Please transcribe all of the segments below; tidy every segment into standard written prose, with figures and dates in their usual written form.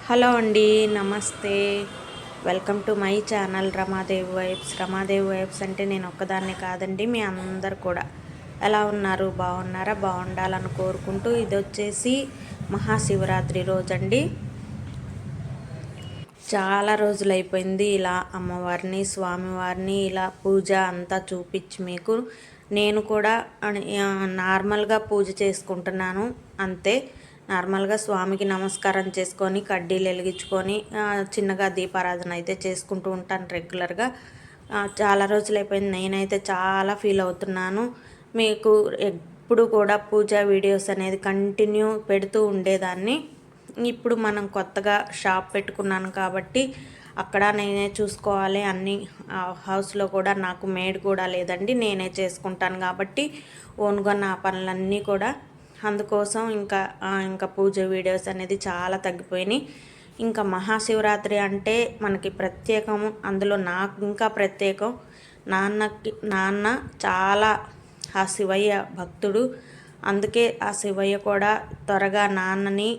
Hello అండి, నమస్తే. Welcome to my channel Ramadevi vibes. Ramadevi vibes అంటే నేను ఒక్కదాన్నే కాదండి, మీ అందరు కూడా ఎలా ఉన్నారు? బాగున్నారా? బాగుండాలని కోరుకుంటూ, ఇది వచ్చేసి మహాశివరాత్రి రోజండి. చాలా రోజులు అయిపోయింది ఇలా అమ్మవారిని, స్వామివారిని ఇలా పూజ అంతా చూపించి మీకు. నేను కూడా నార్మల్గా పూజ చేసుకుంటున్నాను అంతే. నార్మల్గా స్వామికి నమస్కారం చేసుకొని కడ్డీలు వెలిగించుకొని చిన్నగా దీపారాధన అయితే చేసుకుంటూ ఉంటాను రెగ్యులర్గా. చాలా రోజులు అయిపోయింది. నేనైతే చాలా ఫీల్ అవుతున్నాను. మీకు ఎప్పుడు కూడా పూజా వీడియోస్ అనేది కంటిన్యూ పెడుతూ ఉండేదాన్ని. ఇప్పుడు మనం కొత్తగా షాప్ పెట్టుకున్నాను కాబట్టి అక్కడ నేనే చూసుకోవాలి అన్నీ. హౌస్లో కూడా నాకు మేడ్ కూడా లేదండి, నేనే చేసుకుంటాను కాబట్టి ఓన్గా నా పనులన్నీ కూడా. అందుకోసం ఇంకా పూజ వీడియోస్ అనేది చాలా తగ్గిపోయినాయి. ఇంకా మహాశివరాత్రి అంటే మనకి ప్రత్యేకము. అందులో నాకు ఇంకా ప్రత్యేకం. నాన్న చాలా ఆ శివయ్య భక్తుడు. అందుకే ఆ శివయ్య కూడా త్వరగా నాన్నని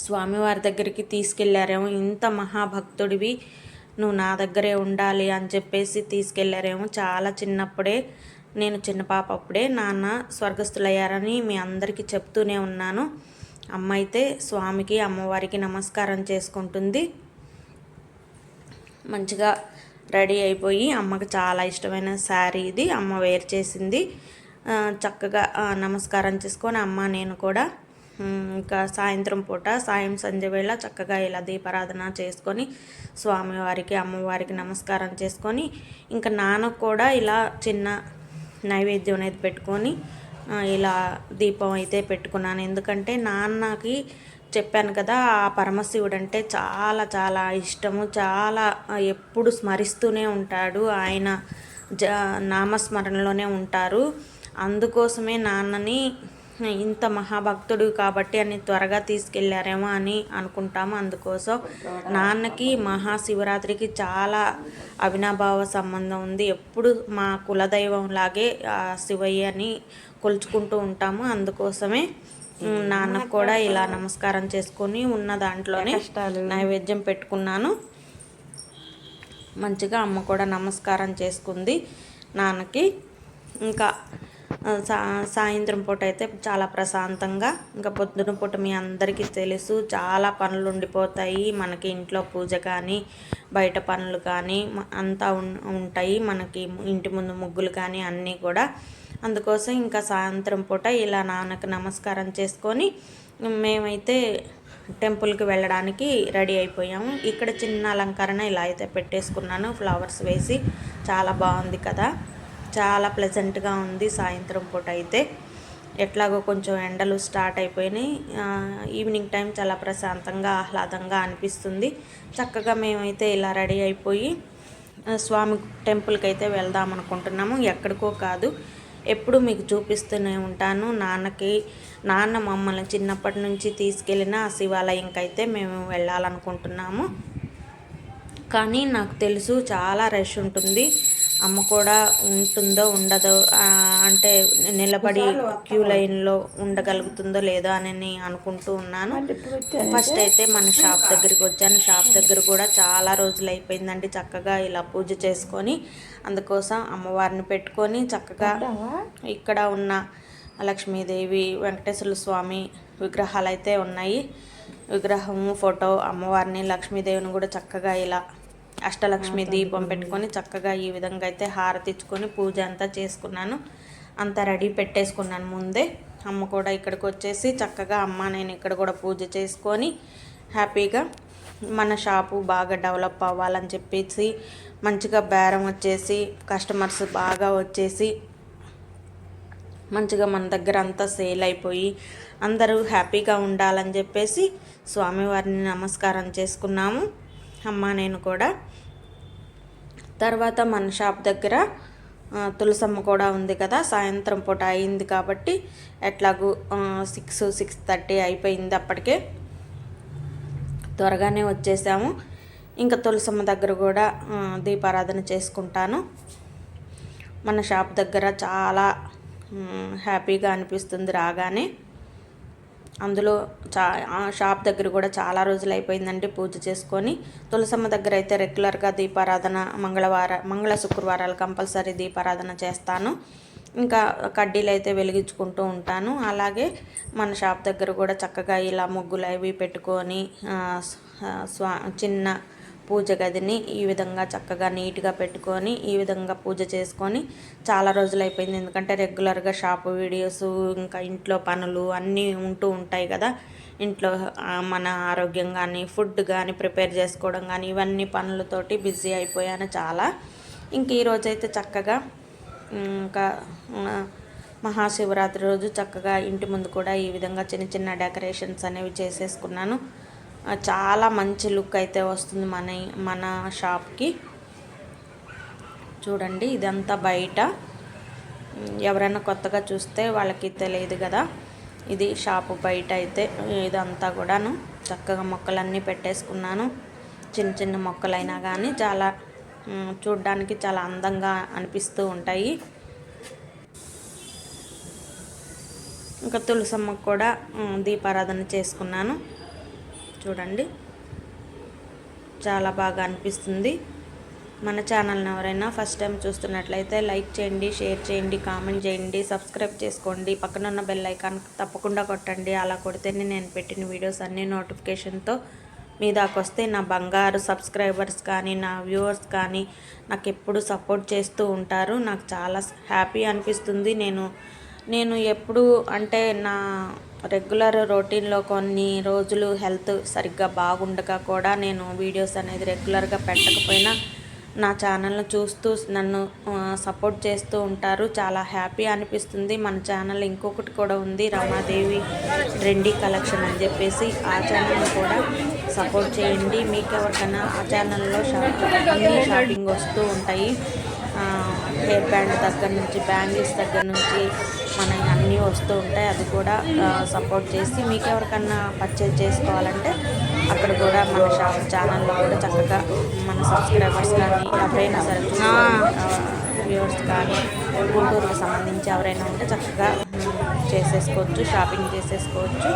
స్వామివారి దగ్గరికి తీసుకెళ్ళారేమో. ఇంత మహాభక్తుడివి, నువ్వు నా దగ్గరే ఉండాలి అని చెప్పేసి తీసుకెళ్ళారేమో. చాలా చిన్నప్పుడే, నేను చిన్న పాప అప్పుడే నాన్న స్వర్గస్థులయ్యారని మీ అందరికీ చెప్తూనే ఉన్నాను. అమ్మ అయితే స్వామికి అమ్మవారికి నమస్కారం చేసుకుంటుంది. మంచిగా రెడీ అయిపోయి, అమ్మకి చాలా ఇష్టమైన శారీ ఇది, అమ్మ వేర్ చేసింది. చక్కగా నమస్కారం చేసుకొని అమ్మ నేను కూడా ఇంకా సాయంత్రం పూట సంధ్య వేళ చక్కగా ఇలా దీపారాధన చేసుకొని స్వామివారికి అమ్మవారికి నమస్కారం చేసుకొని ఇంకా నాన్నకు కూడా ఇలా చిన్న నైవేద్యం అనేది పెట్టుకొని ఇలా దీపం అయితే పెట్టుకున్నాను. ఎందుకంటే నాన్నకి చెప్పాను కదా, ఆ పరమశివుడు అంటే చాలా చాలా ఇష్టము. చాలా ఎప్పుడు స్మరిస్తూనే ఉంటాడు, ఆయన నామస్మరణలోనే ఉంటారు. అందుకోసమే నాన్నని ఇంత మహాభక్తుడు కాబట్టి అని త్వరగా తీసుకెళ్ళారేమో అని అనుకుంటాము. అందుకోసం నాన్నకి మహాశివరాత్రికి చాలా అవినాభావ సంబంధం ఉంది. ఎప్పుడు మా కులదైవం లాగే శివయ్యని కొలుచుకుంటూ ఉంటాము. అందుకోసమే నాన్నకు కూడా ఇలా నమస్కారం చేసుకొని ఉన్న దాంట్లోనే నైవేద్యం పెట్టుకున్నాను. మంచిగా అమ్మ కూడా నమస్కారం చేసుకుంది నాన్నకి. ఇంకా సాయంత్రం పూట అయితే చాలా ప్రశాంతంగా, ఇంకా పొద్దున పూట మీ అందరికీ తెలుసు చాలా పనులు ఉండిపోతాయి మనకి. ఇంట్లో పూజ కానీ బయట పనులు కానీ అంతా ఉంటాయి మనకి. ఇంటి ముందు ముగ్గులు కానీ అన్నీ కూడా. అందుకోసం ఇంకా సాయంత్రం పూట ఇలా నాన్నకు నమస్కారం చేసుకొని మేమైతే టెంపుల్కి వెళ్ళడానికి రెడీ అయిపోయాము. ఇక్కడ చిన్న అలంకరణ ఇలా అయితే పెట్టేసుకున్నాను, ఫ్లవర్స్ వేసి. చాలా బాగుంది కదా, చాలా ప్లెజెంట్గా ఉంది. సాయంత్రం పూట అయితే ఎట్లాగో కొంచెం ఎండలు స్టార్ట్ అయిపోయినాయి. ఈవినింగ్ టైం చాలా ప్రశాంతంగా ఆహ్లాదంగా అనిపిస్తుంది. చక్కగా మేమైతే ఇలా రెడీ అయిపోయి స్వామి టెంపుల్కి అయితే వెళ్దాం అనుకుంటున్నాము. ఎక్కడికో కాదు, ఎప్పుడు మీకు చూపిస్తూనే ఉంటాను. నాన్న మమ్మల్ని చిన్నప్పటి నుంచి తీసుకెళ్ళిన ఆ శివాలయంకి అయితే మేము వెళ్ళాలనుకుంటున్నాము. కానీ నాకు తెలుసు చాలా రష్ ఉంటుంది. అమ్మ కూడా ఉంటుందో ఉండదో, అంటే నిలబడి క్యూ లైన్లో ఉండగలుగుతుందో లేదో అని అనుకుంటూ ఉన్నాను. ఫస్ట్ అయితే మన షాప్ దగ్గరికి వచ్చాను. షాప్ దగ్గర కూడా చాలా రోజులు అయిపోయిందండి చక్కగా ఇలా పూజ చేసుకొని. అందుకోసం అమ్మవారిని పెట్టుకొని చక్కగా ఇక్కడ ఉన్న లక్ష్మీదేవి, వెంకటేశ్వర స్వామి విగ్రహాలు అయితే ఉన్నాయి. విగ్రహము, ఫోటో, అమ్మవారిని, లక్ష్మీదేవిని కూడా చక్కగా ఇలా అష్టలక్ష్మి దీపం పెట్టుకొని చక్కగా ఈ విధంగా అయితే హారతి ఇచ్చుకొని పూజ అంతా చేసుకున్నాను. అంతా రెడీ పెట్టేసుకున్నాను ముందే. అమ్మ కూడా ఇక్కడికి వచ్చేసి చక్కగా అమ్మ నేను ఇక్కడ కూడా పూజ చేసుకొని హ్యాపీగా మన షాపు బాగా డెవలప్ అవ్వాలని చెప్పేసి మంచిగా బేరం వచ్చేసి కస్టమర్స్ బాగా వచ్చేసి మంచిగా మన దగ్గర అంతా సేల్ అయిపోయి అందరూ హ్యాపీగా ఉండాలని చెప్పేసి స్వామివారిని నమస్కారం చేసుకున్నాము అమ్మ నేను కూడా. తర్వాత మన షాప్ దగ్గర తులసమ్మ కూడా ఉంది కదా. సాయంత్రం పూట అయింది కాబట్టి ఎట్లాగూ 6:30 అయిపోయింది. అప్పటికే త్వరగానే వచ్చేసాము. ఇంకా తులసమ్మ దగ్గర కూడా దీపారాధన చేసుకుంటాను. మన షాప్ దగ్గర చాలా హ్యాపీగా అనిపిస్తుంది రాగానే. అందులో షాప్ దగ్గర కూడా చాలా రోజులు అయిపోయిందండి పూజ చేసుకొని. తులసమ్మ దగ్గర అయితే రెగ్యులర్గా దీపారాధన మంగళ శుక్రవారాలు కంపల్సరీ దీపారాధన చేస్తాను. ఇంకా కడ్డీలు అయితే వెలిగించుకుంటూ ఉంటాను. అలాగే మన షాప్ దగ్గర కూడా చక్కగా ఇలా ముగ్గులు అవి పెట్టుకొని చిన్న పూజ గదిని ఈ విధంగా చక్కగా నీట్గా పెట్టుకొని ఈ విధంగా పూజ చేసుకొని చాలా రోజులు అయిపోయింది. ఎందుకంటే రెగ్యులర్గా షాపు వీడియోస్ ఇంకా ఇంట్లో పనులు అన్నీ ఉంటూ ఉంటాయి కదా. ఇంట్లో మన ఆరోగ్యం కానీ ఫుడ్ కానీ ప్రిపేర్ చేసుకోవడం కానీ ఇవన్నీ పనులతోటి బిజీ అయిపోయాను చాలా. ఇంక ఈరోజైతే చక్కగా ఇంకా మహాశివరాత్రి రోజు చక్కగా ఇంటి ముందు కూడా ఈ విధంగా చిన్న చిన్న డెకరేషన్స్ అనేవి చేసేసుకున్నాను. చాలా మంచి లుక్ అయితే వస్తుంది మన షాప్కి. చూడండి, ఇదంతా బయట. ఎవరైనా కొత్తగా చూస్తే వాళ్ళకి తెలియదు కదా. ఇది షాపు బయట అయితే ఇదంతా కూడాను చక్కగా మొక్కలన్నీ పెట్టేసుకున్నాను. చిన్న చిన్న మొక్కలైనా కానీ చాలా చూడ్డానికి చాలా అందంగా అనిపిస్తూ ఉంటాయి. ఇంకా తులసమ్మకు కూడా దీపారాధన చేసుకున్నాను. చూడండి, చాలా బాగా అనిపిస్తుంది. మన ఛానల్ని ఎవరైనా ఫస్ట్ టైం చూస్తున్నట్లయితే లైక్ చేయండి, షేర్ చేయండి, కామెంట్ చేయండి, సబ్స్క్రైబ్ చేసుకోండి. పక్కన ఉన్న బెల్ ఐకాన్ తప్పకుండా కొట్టండి. అలా కొడితేనే నేను పెట్టిన వీడియోస్ అన్నీ నోటిఫికేషన్తో మీ దాకా వస్తే నా బంగారు సబ్స్క్రైబర్స్ కానీ నా వ్యూవర్స్ కానీ నాకు ఎప్పుడు సపోర్ట్ చేస్తూ ఉంటారు. నాకు చాలా హ్యాపీ అనిపిస్తుంది. నేను ఎప్పుడు అంటే నా రెగ్యులర్ రొటీన్లో కొన్ని రోజులు హెల్త్ సరిగ్గా బాగుండక కూడా నేను వీడియోస్ అనేది రెగ్యులర్గా పెట్టకపోయినా నా ఛానల్ని చూస్తూ నన్ను సపోర్ట్ చేస్తూ ఉంటారు. చాలా హ్యాపీ అనిపిస్తుంది. మన ఛానల్ ఇంకొకటి కూడా ఉంది, రమాదేవి ట్రెండీ కలెక్షన్ అని చెప్పేసి. ఆ ఛానల్ని కూడా సపోర్ట్ చేయండి. మీకు ఎవరికైనా ఆ ఛానల్లో అన్ని షాపింగ్ వస్తూ ఉంటాయి. హెయిర్ బ్యాండ్ దగ్గర నుంచి బ్యాంగిల్స్ దగ్గర నుంచి మన అన్నీ వస్తూ ఉంటాయి. అది కూడా సపోర్ట్ చేసి మీకు ఎవరికన్నా పర్చేజ్ చేసుకోవాలంటే అక్కడ కూడా మన షాప్ ఛానల్లో కూడా చక్కగా మన సబ్స్క్రైబర్స్ కానీ ఎవరైనా సరే వ్యూవర్స్ కానీ గుంటూరుకు సంబంధించి ఎవరైనా ఉంటే చక్కగా చేసేసుకోవచ్చు, షాపింగ్ చేసేసుకోవచ్చు.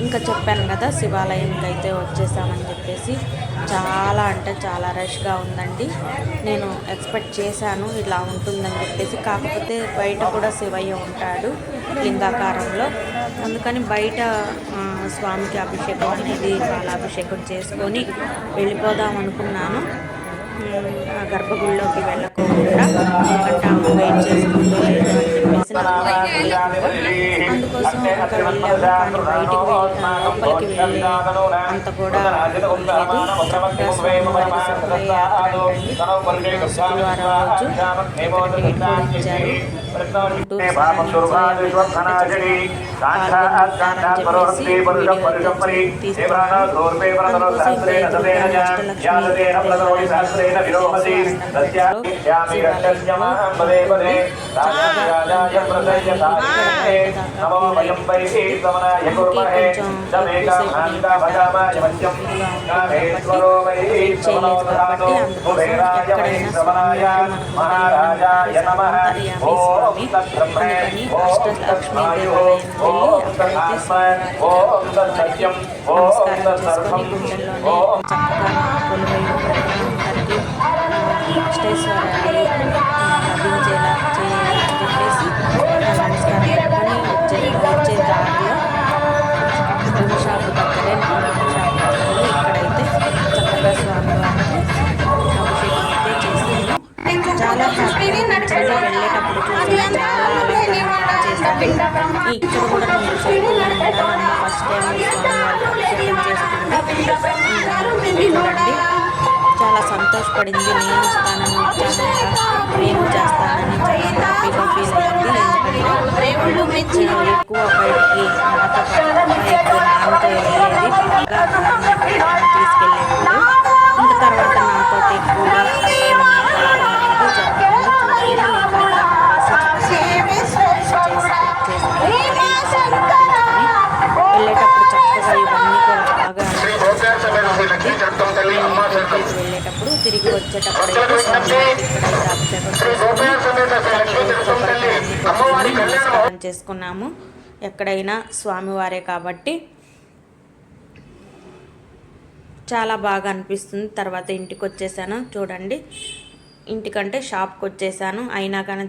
ఇంకా చెప్పాను కదా, శివాలయంకి అయితే వచ్చేసామని చెప్పేసి. చాలా అంటే చాలా రష్గా ఉందండి. నేను ఎక్స్పెక్ట్ చేశాను ఇలా ఉంటుందని చెప్పేసి. కాకపోతే బయట కూడా శివయ్య ఉంటాడు లింగాకారంలో. అందుకని బయట స్వామికి అభిషేకం అనేది పాలాభిషేకం చేసుకొని వెళ్ళిపోదాం అనుకున్నాను. గర్భగుడిలోకి వెళ్ళకుండా, ఎందుకంటే వెయిట్ చేసుకుంటూ లేదు అని చెప్పేసి అందుకోసం ఇంకా వెళ్ళాము. కానీ బయటికి లోపలికి వెళ్ళే అంత కూడా లేదు. చక్కగా స్వామివారికి శుభ్రయ యాత్ర అంటండి. శుక్రవారం రోజు ఇక్కడ డేట్ కూడా ఇచ్చారు. గుంటూరు పాల్గొంటారని చెప్పేసి వీడియో తీసుకున్నాను. అందుకోసం అందుకని అష్టలక్ష్మీ దేవాలయం వెళ్ళి అక్కడైతే నమస్కారం చేసుకొని గుండెల్లోనే చక్కగా కొలువై అందరికీ అష్టైశ్వర్యాలు లభించేలా చేయాలని చెప్పేసి నమస్కారం పెట్టుకొని వచ్చే దారిలో షాపు దగ్గరే షాపు దగ్గరలో ఇక్కడైతే చక్కగా స్వామివారికి అభిషేకం అయితే చేసాను. చాలా హ్యాపీగా అనిపించింది. వెళ్ళేటప్పుడు చూసాను, చాలా అలంకరణ చేశాను. ఇక్కడ కూడా నేను చెప్తున్నాను, ఫస్ట్ టైం స్వామివారికి అభిషేకం చేసుకుంటే చూడండి, చాలా సంతోషపడింది. నేను ఇస్తానని ఇచ్చాను, నేను చేస్తానని చాలా హ్యాపీగా ఫీల్ అయింది. ఎందుకంటే ఎక్కువ బయటికి నాతో ఎక్కువ నాన్నతో వెళ్ళేది, బాగా తీసుకెళ్ళేవాడు. ఇంకా తర్వాత నాతో ఎక్కువగా వెళ్ళేటప్పుడు చక్కగా ఇవన్నీ కూడా బాగా వెళ్ళేటప్పుడు తిరిగి వచ్చేటప్పుడు అయితే స్వామివారికి ఇక్కడైతే అభిషేకం చేసుకుని నమస్కారం చేసుకున్నాము. ఎక్కడైనా స్వామివారే కాబట్టి చాలా బాగా అనిపిస్తుంది. తర్వాత ఇంటికి వచ్చేసాను. చూడండి, ఇంటికంటే షాప్కి వచ్చేసాను. అయినా కానీ